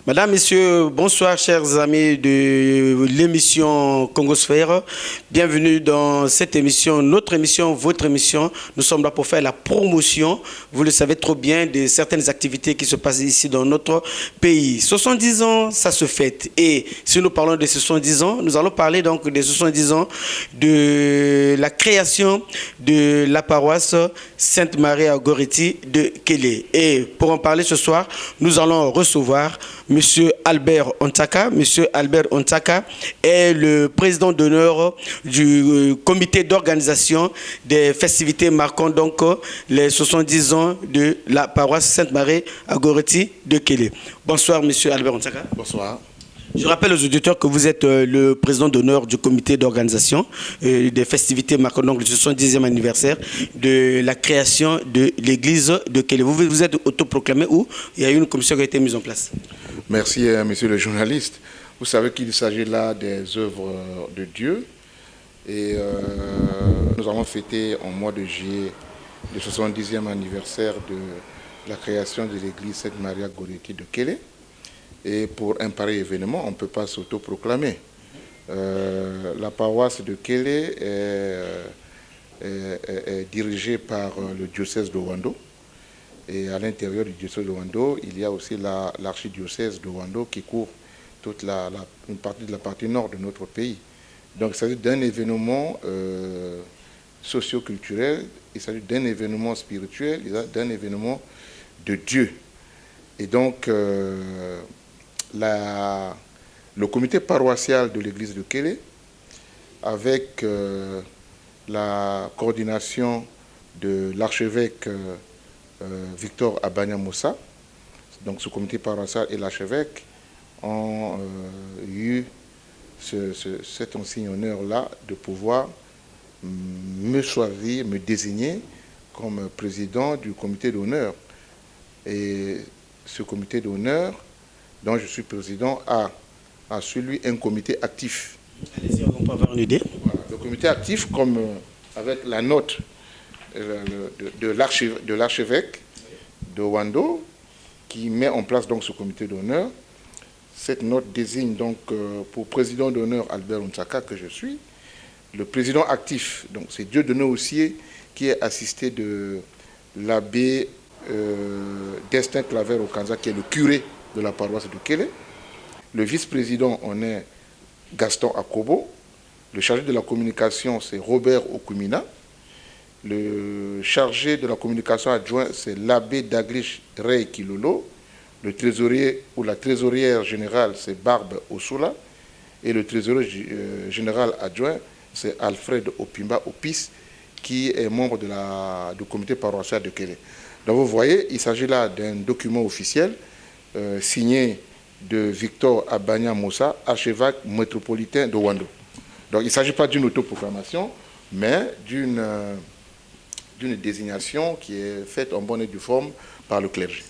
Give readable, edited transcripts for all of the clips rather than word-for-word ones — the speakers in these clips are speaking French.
Madame, Messieurs, bonsoir chers amis de l'émission Congosphère. Bienvenue dans cette émission, notre émission, votre émission. Nous sommes là pour faire la promotion, vous le savez trop bien, de certaines activités qui se passent ici dans notre pays. 70 ans, ça se fête. Et si nous parlons de 70 ans, nous allons parler donc des 70 ans de la création de la paroisse Sainte-Marie à Goretti de Kélé. Et pour en parler ce soir, nous allons recevoir Monsieur Albert Ontaka. Monsieur Albert Ontaka est le président d'honneur du comité d'organisation des festivités marquant donc les 70 ans de la paroisse Sainte-Marie à Goretti de Kélé. Bonsoir Monsieur Albert Ontaka. Bonsoir. Je rappelle aux auditeurs que vous êtes le président d'honneur du comité d'organisation des festivités marquant donc le 70e anniversaire de la création de l'église de Kélé. Vous êtes autoproclamé ou il y a eu une commission qui a été mise en place? Merci, monsieur le journaliste. Vous savez qu'il s'agit là des œuvres de Dieu. Et nous avons fêté en mois de juillet le 70e anniversaire de la création de l'église Sainte-Marie à Goretti de Kélé. Et pour un pareil événement, on ne peut pas s'autoproclamer. La paroisse de Kélé est dirigée par le diocèse de Ouando. Et à l'intérieur du diocèse de Ouando, il y a aussi l'archidiocèse de Ouando qui couvre toute une partie de la partie nord de notre pays. Donc il s'agit d'un événement socio-culturel, il s'agit d'un événement spirituel, d'un événement de Dieu. Et donc le comité paroissial de l'église de Kélé, avec la coordination de l'archevêque Victor Abanya Moussa, donc ce comité paroissial et l'archevêque ont eu cet insigne honneur-là de pouvoir me choisir, me désigner comme président du comité d'honneur. Et ce comité d'honneur, dont je suis président, a sur lui un comité actif. Allez-y, on peut avoir une idée. Voilà. Le comité actif, comme avec la note de l'archevêque de Ouando, qui met en place donc ce comité d'honneur. Cette note désigne donc pour président d'honneur Albert Ontaka, que je suis. Le président actif, donc c'est Dieudonné Houssier, qui est assisté de l'abbé Destin Claver Okanza, qui est le curé de la paroisse de Kélé. Le vice-président, on est Gaston Akobo. Le chargé de la communication, c'est Robert Okumina. Le chargé de la communication adjoint, c'est l'abbé Daglish Rey Kilolo. Le trésorier ou la trésorière générale, c'est Barbe Osula. Et le trésorier général adjoint, c'est Alfred Opimba Opis, qui est membre du comité paroissial de Kélé. Donc vous voyez, il s'agit là d'un document officiel signé de Victor Abanya Moussa, archevêque métropolitain de Ouando. Donc il ne s'agit pas d'une autoproclamation, mais d'une désignation qui est faite en bonne et due forme par le clergé.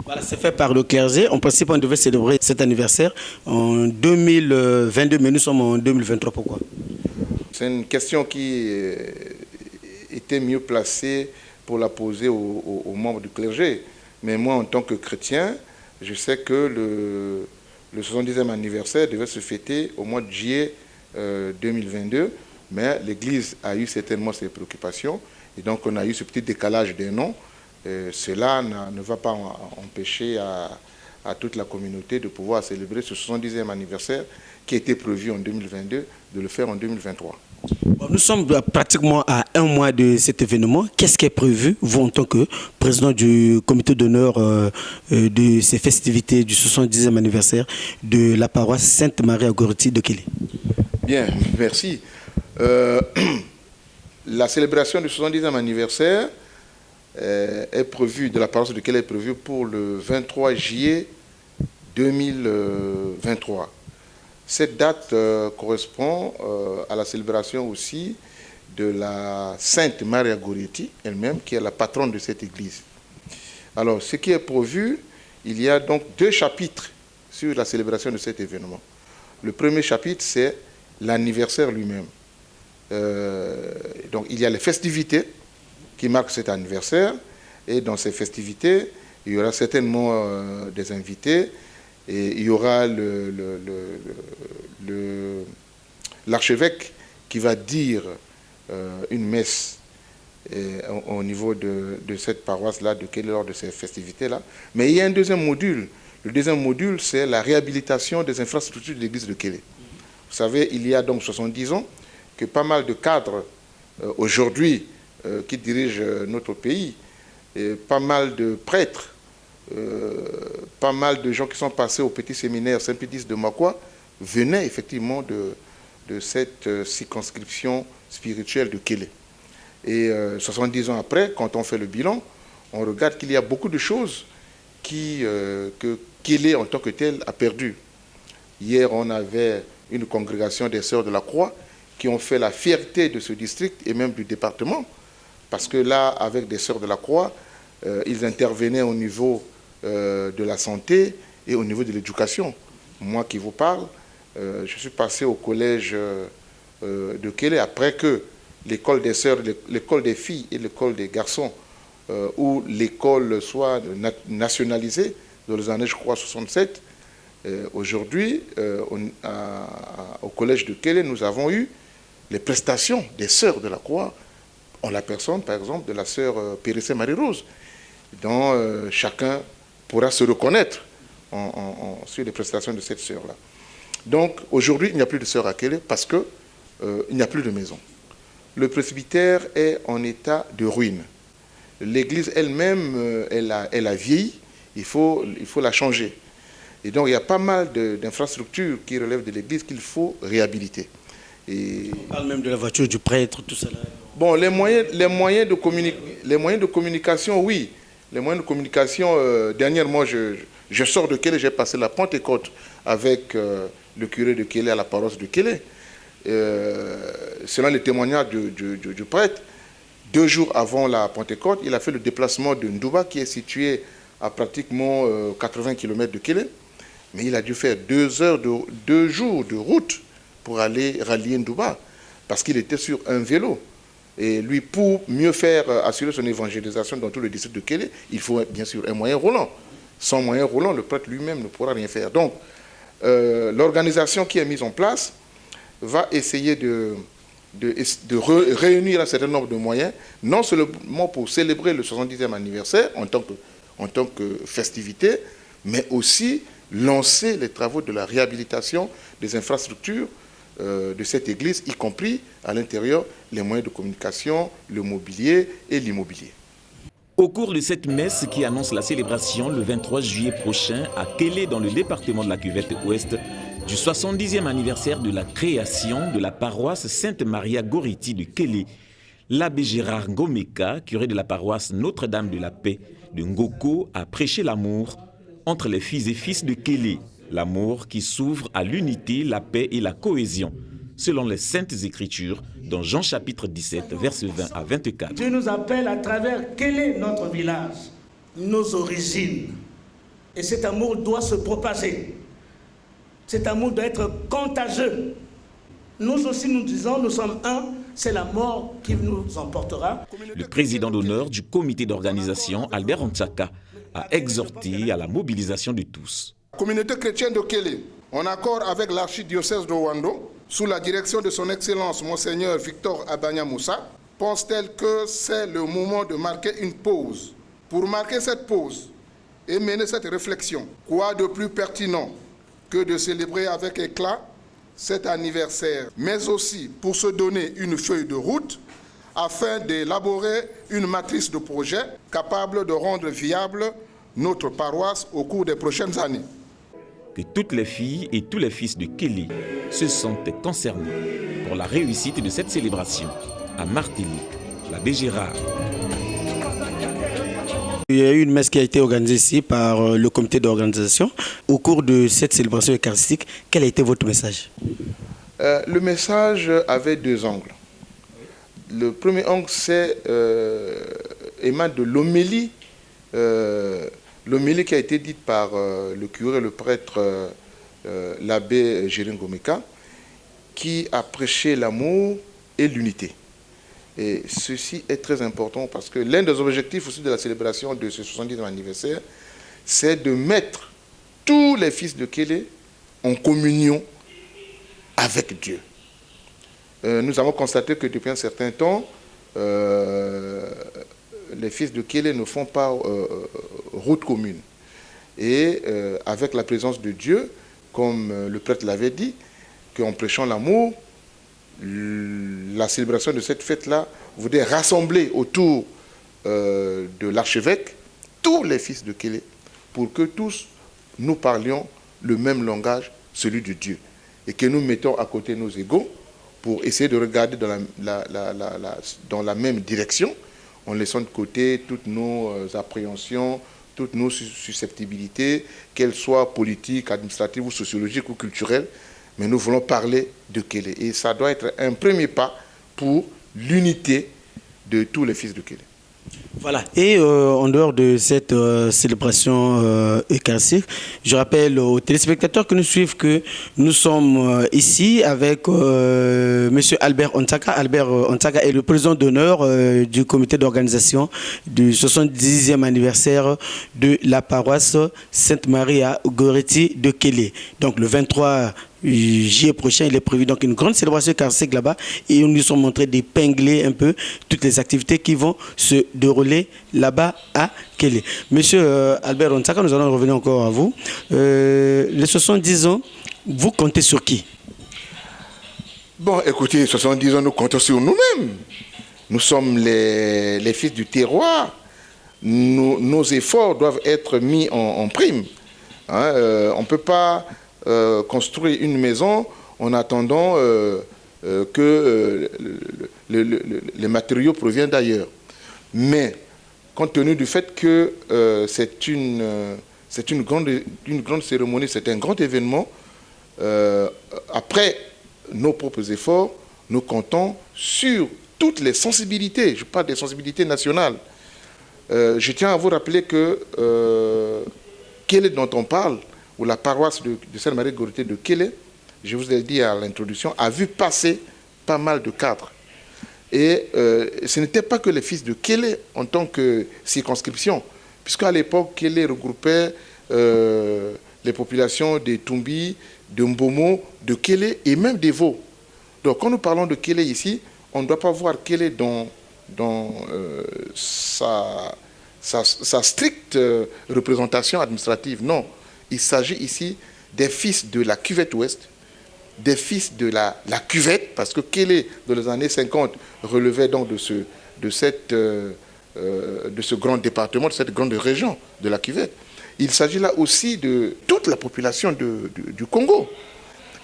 Voilà, c'est fait par le clergé. En principe, on devait célébrer cet anniversaire en 2022, mais nous sommes en 2023. Pourquoi? C'est une question qui était mieux placée pour la poser aux membres du clergé. Mais moi, en tant que chrétien, je sais que le 70e anniversaire devait se fêter au mois de juillet 2022, mais l'Église a eu certainement ses préoccupations, et donc on a eu ce petit décalage des noms. Cela ne va pas empêcher à toute la communauté de pouvoir célébrer ce 70e anniversaire qui était prévu en 2022, de le faire en 2023. Nous sommes pratiquement à un mois de cet événement. Qu'est-ce qui est prévu, vous, en tant que président du comité d'honneur de ces festivités du 70e anniversaire de la paroisse Sainte-Marie à Goretti de Kélé? Bien, merci. La célébration du 70e anniversaire est prévue, de la paroisse de Kélé est prévue pour le 23 juillet 2023. Cette date correspond à la célébration aussi de la Sainte Marie à Goretti elle-même, qui est la patronne de cette église. Alors, ce qui est prévu, il y a donc 2 chapitres sur la célébration de cet événement. Le premier chapitre, c'est l'anniversaire lui-même. Donc, il y a les festivités qui marquent cet anniversaire, et dans ces festivités, il y aura certainement des invités. Et il y aura l'archevêque qui va dire une messe au niveau de cette paroisse-là, lors de ces festivités-là. Mais il y a un deuxième module. Le deuxième module, c'est la réhabilitation des infrastructures de l'église de Kélé. Vous savez, il y a donc 70 ans que pas mal de cadres aujourd'hui qui dirigent notre pays, et pas mal de prêtres, pas mal de gens qui sont passés au petit séminaire Saint-Pédis de Makwa venaient effectivement de cette circonscription spirituelle de Kélé. Et 70 ans après, quand on fait le bilan, on regarde qu'il y a beaucoup de choses que Kélé en tant que tel a perdu. Hier, on avait une congrégation des Sœurs de la Croix qui ont fait la fierté de ce district et même du département, parce que là, avec des Sœurs de la Croix, ils intervenaient au niveau de la santé et au niveau de l'éducation. Moi qui vous parle, je suis passé au collège de Kélé après que l'école des sœurs, l'école des filles et l'école des garçons, où l'école soit nationalisée dans les années, je crois, 67. Aujourd'hui, au collège de Kélé, nous avons eu les prestations des sœurs de la Croix, en la personne, par exemple, de la sœur Périssé Marie-Rose, dont chacun pourra se reconnaître sur les prestations de cette sœur-là. Donc, aujourd'hui, il n'y a plus de sœurs à Kélé parce qu'il n'y a plus de maison. Le presbytère est en état de ruine. L'église elle-même, elle a vieilli, il faut la changer. Et donc, il y a pas mal d'infrastructures qui relèvent de l'église qu'il faut réhabiliter. Et on parle même de la voiture du prêtre, tout cela. Bon, les moyens de communication, oui. Les moyens de communication, dernièrement, je sors de Kélé, j'ai passé la Pentecôte avec le curé de Kélé à la paroisse de Kélé. Selon les témoignages du prêtre, 2 jours avant la Pentecôte, il a fait le déplacement de Ndouba, qui est situé à pratiquement 80 km de Kélé. Mais il a dû faire 2 jours de route pour aller rallier Ndouba, parce qu'il était sur un vélo. Et lui, pour mieux faire assurer son évangélisation dans tout le district de Kélé, il faut bien sûr un moyen roulant. Sans moyen roulant, le prêtre lui-même ne pourra rien faire. Donc, l'organisation qui est mise en place va essayer de réunir un certain nombre de moyens, non seulement pour célébrer le 70e anniversaire en tant que festivité, mais aussi lancer les travaux de la réhabilitation des infrastructures de cette église, y compris à l'intérieur les moyens de communication, le mobilier et l'immobilier. Au cours de cette messe qui annonce la célébration le 23 juillet prochain à Kélé dans le département de la Cuvette Ouest du 70e anniversaire de la création de la paroisse Sainte-Maria Goriti de Kélé, l'abbé Gérard Ngomeka, curé de la paroisse Notre-Dame de la Paix de Ngoko, a prêché l'amour entre les filles et fils de Kélé, l'amour qui s'ouvre à l'unité, la paix et la cohésion, selon les Saintes Écritures, dans Jean chapitre 17, versets 20 à 24. Dieu nous appelle à travers Kélé, notre village, nos origines. Et cet amour doit se propager. Cet amour doit être contagieux. Nous aussi, nous disons, nous sommes un, c'est la mort qui nous emportera. Le président d'honneur du comité d'organisation, Albert Ntsaka, a exhorté à la mobilisation de tous. La communauté chrétienne de Kélé, en accord avec l'archidiocèse de Ouando, sous la direction de son Excellence Monseigneur Victor Abanya Moussa, pense-t-elle que c'est le moment de marquer une pause. Pour marquer cette pause et mener cette réflexion, quoi de plus pertinent que de célébrer avec éclat cet anniversaire, mais aussi pour se donner une feuille de route afin d'élaborer une matrice de projet capable de rendre viable notre paroisse au cours des prochaines années. Que toutes les filles et tous les fils de Kélé se sentent concernés pour la réussite de cette célébration. À Martinique, l'abbé Gérard. Il y a eu une messe qui a été organisée ici par le comité d'organisation. Au cours de cette célébration eucharistique, quel a été votre message? Le message avait 2 angles. Le premier angle, c'est émane de l'homélie. L'homélie qui a été dite par le curé, le prêtre, l'abbé Gérard Ngomeka, qui a prêché l'amour et l'unité. Et ceci est très important parce que l'un des objectifs aussi de la célébration de ce 70e anniversaire, c'est de mettre tous les fils de Kélé en communion avec Dieu. Nous avons constaté que depuis un certain temps, les fils de Kélé ne font pas route commune. Et avec la présence de Dieu, comme le prêtre l'avait dit, qu'en prêchant l'amour, la célébration de cette fête-là voudrait rassembler autour de l'archevêque tous les fils de Kélé pour que tous nous parlions le même langage, celui de Dieu. Et que nous mettons à côté nos égos pour essayer de regarder dans la même direction, en laissant de côté toutes nos appréhensions, toutes nos susceptibilités, qu'elles soient politiques, administratives ou sociologiques ou culturelles. Mais nous voulons parler de Kélé. Et ça doit être un premier pas pour l'unité de tous les fils de Kélé. Voilà, et en dehors de cette célébration eucharistique, je rappelle aux téléspectateurs que nous suivent que nous sommes ici avec M. Albert Ontsaka. Albert Ontsaka est le président d'honneur du comité d'organisation du 70e anniversaire de la paroisse Sainte-Marie à Goretti de Kélé. Donc le 23 juillet prochain, il est prévu donc une grande célébration eucharistique là-bas et nous nous sommes montrés d'épingler un peu toutes les activités qui vont se dérouler là-bas à Kélé. Monsieur Albert Ontsaka, nous allons revenir encore à vous. Les 70 ans, vous comptez sur qui? Bon, écoutez, 70 ans, nous comptons sur nous-mêmes. Nous sommes les fils du terroir. Nos efforts doivent être mis en prime. Hein, on ne peut pas construire une maison en attendant que les matériaux proviennent d'ailleurs. Mais, compte tenu du fait que c'est une grande cérémonie, c'est un grand événement, après nos propres efforts, nous comptons sur toutes les sensibilités. Je parle des sensibilités nationales. Je tiens à vous rappeler que Kélé dont on parle, où la paroisse de Sainte-Marie-Goretti de Kélé, je vous ai dit à l'introduction, a vu passer pas mal de cadres. Et ce n'était pas que les fils de Kélé en tant que circonscription, puisqu'à l'époque, Kélé regroupait les populations des Tumbi, de Mbomo, de Kélé et même des Vaux. Donc quand nous parlons de Kélé ici, on ne doit pas voir Kélé dans sa stricte représentation administrative, non. Il s'agit ici des fils de la cuvette ouest, des fils de la cuvette, parce que Kélé, dans les années 50, relevait donc de ce grand département, de cette grande région de la cuvette. Il s'agit là aussi de toute la population du Congo,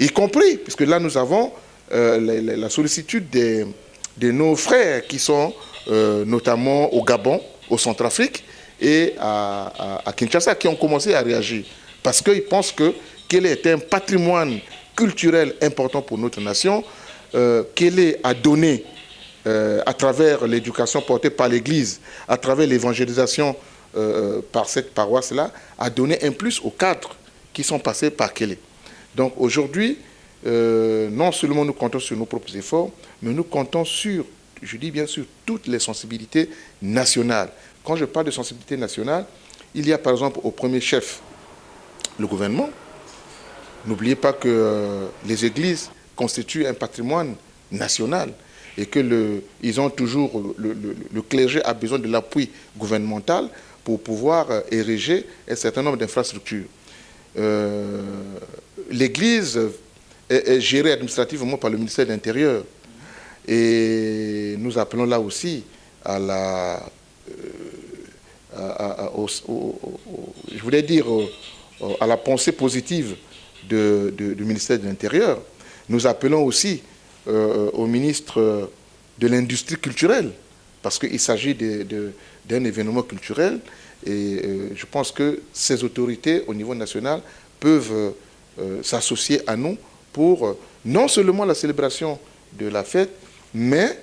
y compris, puisque là nous avons la sollicitude de nos frères qui sont notamment au Gabon, au Centrafrique et à Kinshasa, qui ont commencé à réagir. Parce qu'ils pensent que Kélé est un patrimoine culturel important pour notre nation. Kélé a donné, à travers l'éducation portée par l'Église, à travers l'évangélisation par cette paroisse-là, a donné un plus aux cadres qui sont passés par Kélé. Donc aujourd'hui, non seulement nous comptons sur nos propres efforts, mais nous comptons sur, je dis bien sûr, toutes les sensibilités nationales. Quand je parle de sensibilité nationale, il y a par exemple au premier chef le gouvernement. N'oubliez pas que les églises constituent un patrimoine national et que ils ont toujours, le clergé a besoin de l'appui gouvernemental pour pouvoir ériger un certain nombre d'infrastructures. L'église est gérée administrativement par le ministère de l'Intérieur et nous appelons là aussi à la... je voulais dire à la pensée positive du ministère de l'Intérieur. Nous appelons aussi au ministre de l'Industrie culturelle, parce qu'il s'agit d'un événement culturel, et je pense que ces autorités au niveau national peuvent s'associer à nous pour non seulement la célébration de la fête, mais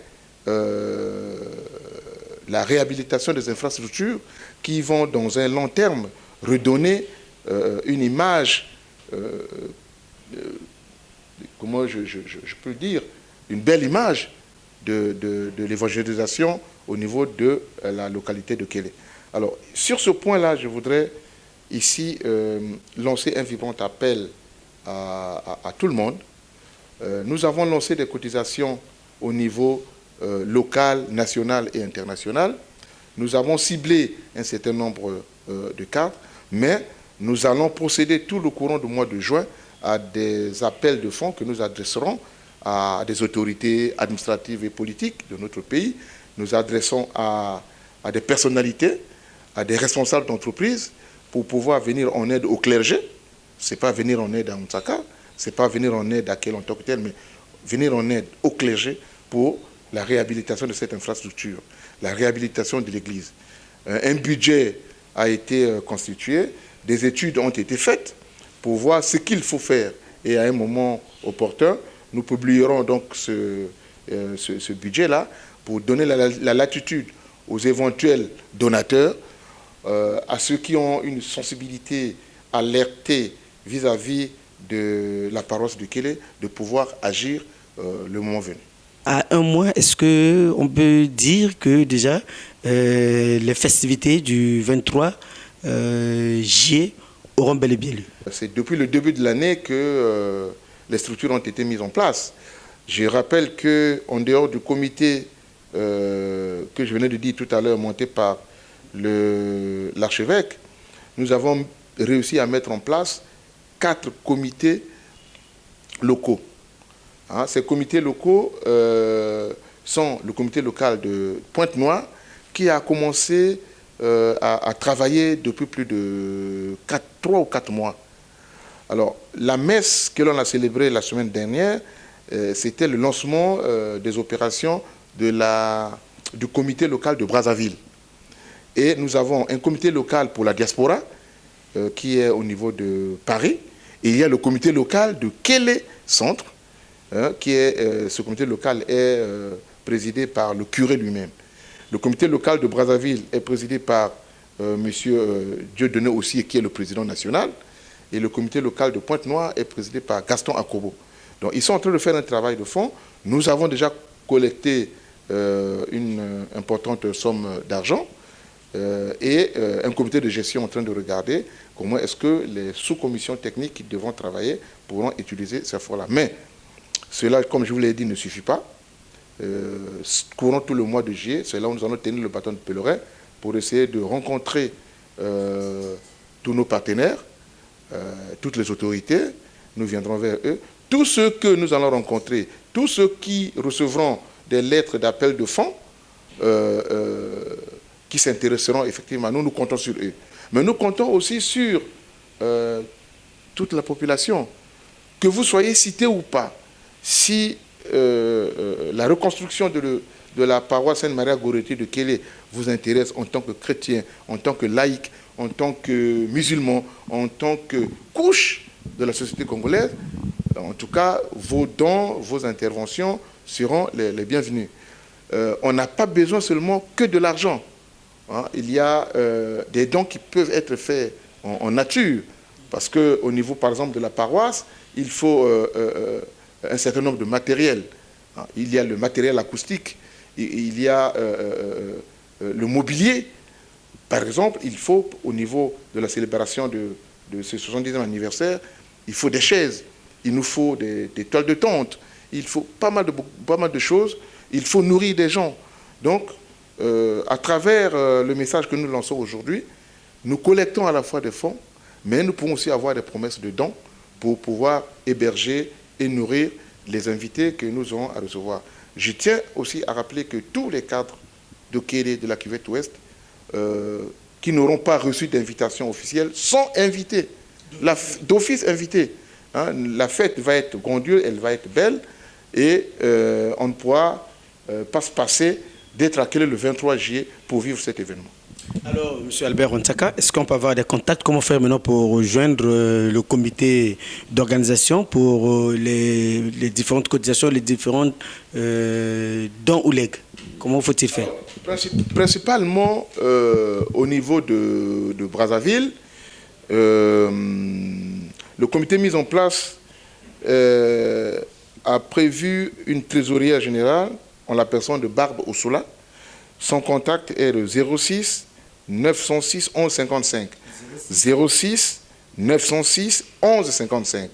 la réhabilitation des infrastructures qui vont, dans un long terme, redonner une image, comment je peux le dire, une belle image de l'évangélisation au niveau de la localité de Kélé. Alors, sur ce point-là, je voudrais ici lancer un vibrant appel à tout le monde. Nous avons lancé des cotisations au niveau local, national et international. Nous avons ciblé un certain nombre de cadres, mais nous allons procéder tout le courant du mois de juin à des appels de fonds que nous adresserons à des autorités administratives et politiques de notre pays. Nous adressons à des personnalités, à des responsables d'entreprises pour pouvoir venir en aide au clergé. Ce n'est pas venir en aide à Moutsaka, ce n'est pas venir en aide à quel en tant que tel, mais venir en aide au clergé pour la réhabilitation de cette infrastructure, la réhabilitation de l'église. Un budget a été constitué, des études ont été faites pour voir ce qu'il faut faire. Et à un moment opportun, nous publierons donc ce budget-là pour donner la latitude aux éventuels donateurs, à ceux qui ont une sensibilité alertée vis-à-vis de la paroisse de Kélé, de pouvoir agir le moment venu. À un mois, est-ce qu'on peut dire que déjà les festivités du 23 juillet auront bel et bien lieu? C'est depuis le début de l'année que les structures ont été mises en place. Je rappelle qu'en dehors du comité que je venais de dire tout à l'heure, monté par l'archevêque, nous avons réussi à mettre en place 4 comités locaux. Ces comités locaux sont le comité local de Pointe-Noire qui a commencé à travailler depuis plus de 3 ou 4 mois. Alors, la messe que l'on a célébrée la semaine dernière, c'était le lancement des opérations du comité local de Brazzaville. Et nous avons un comité local pour la diaspora qui est au niveau de Paris. Et il y a le comité local de Kélé Centre, ce comité local est présidé par le curé lui-même. Le comité local de Brazzaville est présidé par M. Dieudonné aussi, qui est le président national. Et le comité local de Pointe-Noire est présidé par Gaston Akobo. Donc ils sont en train de faire un travail de fond. Nous avons déjà collecté une importante somme d'argent et un comité de gestion en train de regarder comment est-ce que les sous-commissions techniques qui devront travailler pourront utiliser ces fonds-là. Mais cela, comme je vous l'ai dit, ne suffit pas. Courant tout le mois de juillet, c'est là où nous allons tenir le bâton de pèlerin pour essayer de rencontrer tous nos partenaires, toutes les autorités. Nous viendrons vers eux. Tous ceux que nous allons rencontrer, tous ceux qui recevront des lettres d'appel de fonds, qui s'intéresseront effectivement, nous comptons sur eux. Mais nous comptons aussi sur toute la population. Que vous soyez cité ou pas, si la reconstruction de la paroisse Sainte-Marie-Goretti de Kélé vous intéresse en tant que chrétien, en tant que laïc, en tant que musulman, en tant que couche de la société congolaise, en tout cas, vos dons, vos interventions seront les bienvenus. On n'a pas besoin seulement que de l'argent. Il y a des dons qui peuvent être faits en nature, parce qu'au niveau, par exemple, de la paroisse, il faut un certain nombre de matériel. Il y a le matériel acoustique, il y a le mobilier. Par exemple, il faut, au niveau de la célébration de ce 70e anniversaire, il faut des chaises, il nous faut des toiles de tente, il faut pas mal de choses, il faut nourrir des gens. Donc, à travers le message que nous lançons aujourd'hui, nous collectons à la fois des fonds, mais nous pouvons aussi avoir des promesses de dons pour pouvoir héberger et nourrir les invités que nous aurons à recevoir. Je tiens aussi à rappeler que tous les cadres de Kélé, de la Cuvette Ouest, qui n'auront pas reçu d'invitation officielle, sont invités, d'office invités. La fête va être grandiose, elle va être belle, et on ne pourra pas se passer d'être à Kélé le 23 juillet pour vivre cet événement. Alors, M. Albert Ontsaka, est-ce qu'on peut avoir des contacts? Comment faire maintenant pour rejoindre le comité d'organisation pour les différentes cotisations, les différentes dons ou legs? Comment faut-il faire? Principalement au niveau de Brazzaville, le comité mis en place a prévu une trésorière générale en la personne de Barbe Ossola. Son contact est le 06 906 11 55. 06 906 11 55.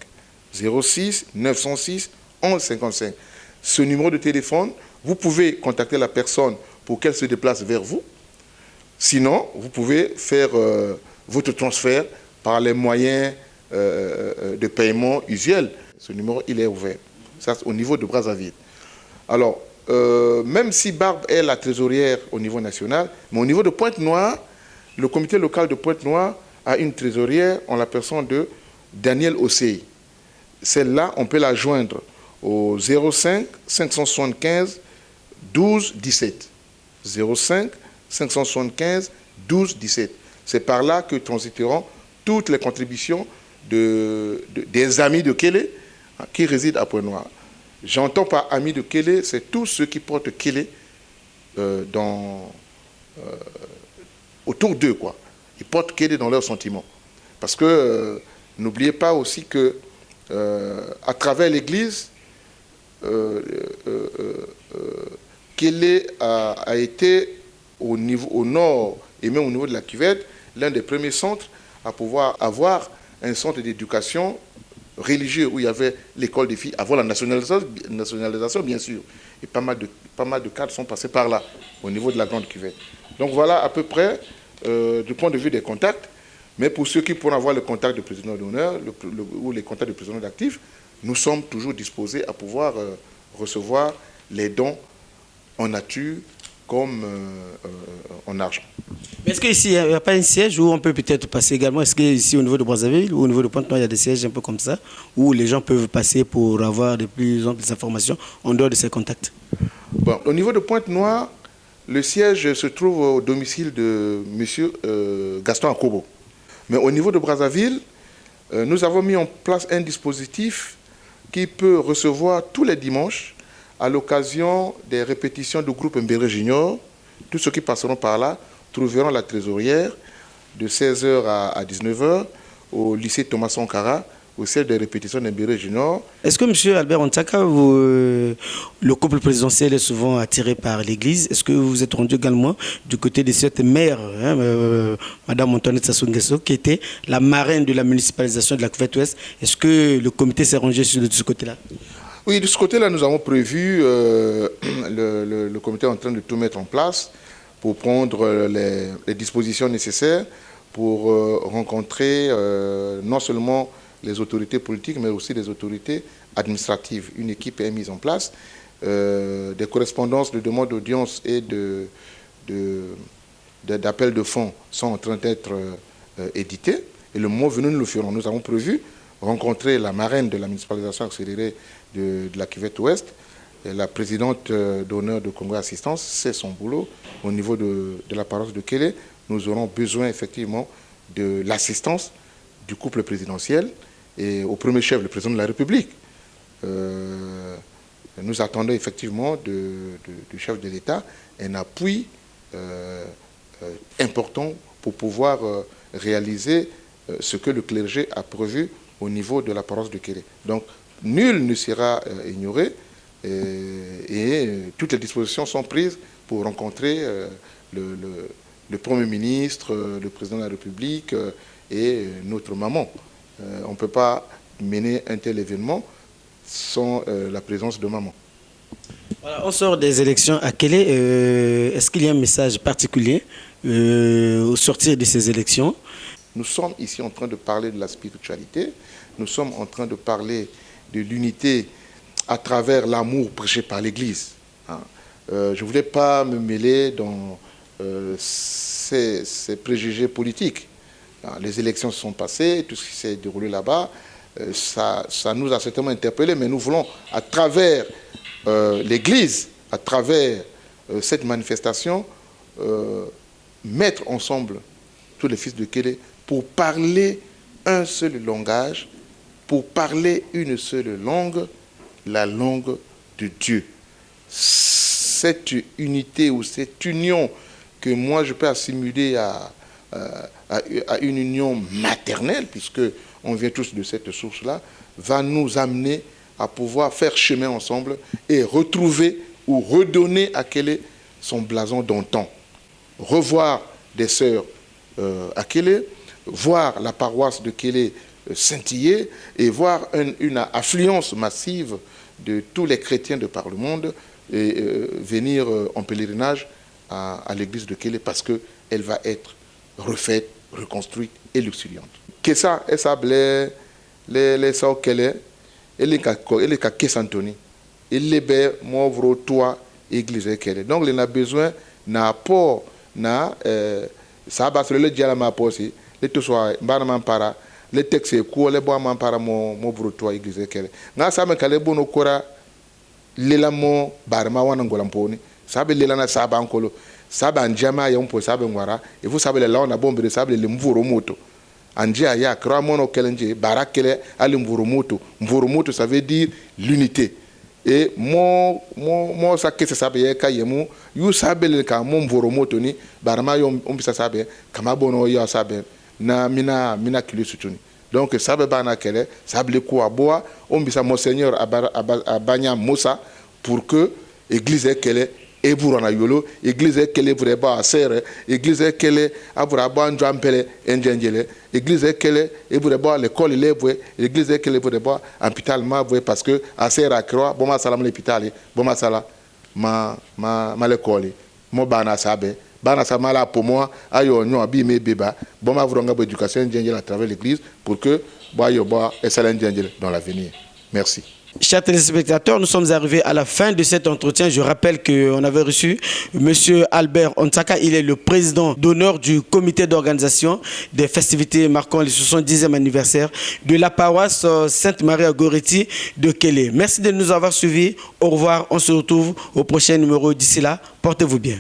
06 906 11 55. Ce numéro de téléphone, vous pouvez contacter la personne pour qu'elle se déplace vers vous. Sinon, vous pouvez faire votre transfert par les moyens de paiement usuels. Ce numéro, il est ouvert. Ça, c'est au niveau de Brazzaville. Alors, même si Barbe est la trésorière au niveau national, mais au niveau de Pointe-Noire, le comité local de Pointe-Noire a une trésorière en la personne de Daniel Ossey. Celle-là, on peut la joindre au 05 575 12 17. 05 575 12 17. C'est par là que transiteront toutes les contributions des amis de Kélé qui résident à Pointe-Noire. J'entends par amis de Kélé, c'est tous ceux qui portent Kélé autour d'eux, quoi. Ils portent Kélé dans leurs sentiments. Parce que n'oubliez pas aussi que à travers l'Église, Kélé a été au nord et même au niveau de la Cuvette, l'un des premiers centres à pouvoir avoir un centre d'éducation religieux où il y avait l'école des filles, avant la nationalisation bien sûr. Et pas mal de cadres sont passés par là, au niveau de la Grande Cuvette. Donc voilà à peu près, du point de vue des contacts. Mais pour ceux qui pourront avoir le contact du président d'honneur ou les contacts du président d'actifs, nous sommes toujours disposés à pouvoir recevoir les dons en nature comme en argent. Mais est-ce qu'ici, il n'y a pas un siège où on peut peut-être passer également? Est-ce qu'ici, au niveau de Brazzaville ou au niveau de Pointe-Noire, il y a des sièges un peu comme ça, où les gens peuvent passer pour avoir de plus amples informations en dehors de ces contacts? Bon, au niveau de Pointe-Noire, le siège se trouve au domicile de M. Gaston Akobo. Mais au niveau de Brazzaville, nous avons mis en place un dispositif qui peut recevoir tous les dimanches, à l'occasion des répétitions du groupe Mbéré Junior. Tous ceux qui passeront par là trouveront la trésorière de 16h à 19h au lycée Thomas Sankara, au siège des répétitions d'Mbéré Junior. Est-ce que M. Albert Ontsaka, le couple présidentiel est souvent attiré par l'Église? Est-ce que vous êtes rendu également du côté de cette mère, Mme Antoinette Sassou Nguesso, qui était la marraine de la municipalisation de la Cuvette Ouest? Est-ce que le comité s'est rangé de ce côté-là? Oui, de ce côté-là, nous avons prévu, le comité est en train de tout mettre en place pour prendre les dispositions nécessaires pour rencontrer non seulement les autorités politiques, mais aussi les autorités administratives. Une équipe est mise en place. Des correspondances de demande d'audience et d'appel de fonds sont en train d'être éditées. Et le moment venu, nous le ferons. Nous avons prévu rencontrer la marraine de la municipalisation accélérée de la Cuvette Ouest. Et la présidente d'honneur de Congo Assistance, c'est son boulot. Au niveau de la paroisse de Kélé, nous aurons besoin effectivement de l'assistance du couple présidentiel et au premier chef, le président de la République. Nous attendons effectivement du chef de l'État un appui important pour pouvoir réaliser ce que le clergé a prévu au niveau de la paroisse de Kélé. Donc, nul ne sera ignoré et toutes les dispositions sont prises pour rencontrer le Premier ministre, le président de la République et notre maman. On ne peut pas mener un tel événement sans la présence de maman. Voilà, on sort des élections à Kélé. Est-ce qu'il y a un message particulier au sortir de ces élections? Nous sommes ici en train de parler de la spiritualité. Nous sommes en train de parler de l'unité à travers l'amour prêché par l'Église. Je ne voulais pas me mêler dans ces préjugés politiques. Les élections se sont passées, tout ce qui s'est déroulé là-bas, ça nous a certainement interpellés, mais nous voulons, à travers l'Église, à travers cette manifestation, mettre ensemble tous les fils de Kélé pour parler un seul langage, pour parler une seule langue, la langue de Dieu. Cette unité ou cette union que moi je peux assimiler à une union maternelle, puisque on vient tous de cette source-là, va nous amener à pouvoir faire chemin ensemble et retrouver ou redonner à Kélé son blason d'antan. Revoir des sœurs à Kélé, voir la paroisse de Kélé scintiller et voir une affluence massive de tous les chrétiens de par le monde et venir en pèlerinage à l'église de Kélé parce qu'elle va être refaite, reconstruite et luxuriante. Que ça, et ça, les sao Kélé, et les cas Kessantoni, et les bé, m'ouvre toi, église Kélé. Donc, il a besoin d'un apport, ça va se le dire à ma poste, les tout soit, para, les textes, les bois, para m'ouvre toi, église Kélé. N'a ça me calé bon au cora, l'élamo, barma, wanangolamponi, ça veut l'élana saba ankolo. Saba njama ya mpo saba ngwara et vous savez là on a bombe de sable le mvuro moto anjia ya kra mono kelenje barakele ali mvuro moto ça veut dire l'unité et mo ça que ça sabe ka yemu you sabe le ka mo mvuro moto ni barama yo ombisa sabe kama bono yo sabe na mina kilo sutuni donc sabe bana kele sabe ko aboa ombisa monseigneur abanya Moussa pour que église kele et pour en ayolo, église qu'elle est vraiment à serre, église qu'elle est à vraiment un jampele, un djengele, église qu'elle est vraiment l'école élève, église qu'elle est vraiment un hôpital mavoué parce que à serre à croix, bon ma salam l'hôpital, bon ma sala, ma l'école, mon bana sabe, bana samala pour moi, ayo nyo abi me beba, bon ma vronga éducation djengele à travers l'église pour que boyo boa et salam djengele dans l'avenir. Merci. Chers téléspectateurs, nous sommes arrivés à la fin de cet entretien. Je rappelle qu'on avait reçu M. Albert Ontsaka. Il est le président d'honneur du comité d'organisation des festivités marquant le 70e anniversaire de la paroisse Sainte-Marie à Goretti de Kélé. Merci de nous avoir suivis. Au revoir. On se retrouve au prochain numéro. D'ici là, portez-vous bien.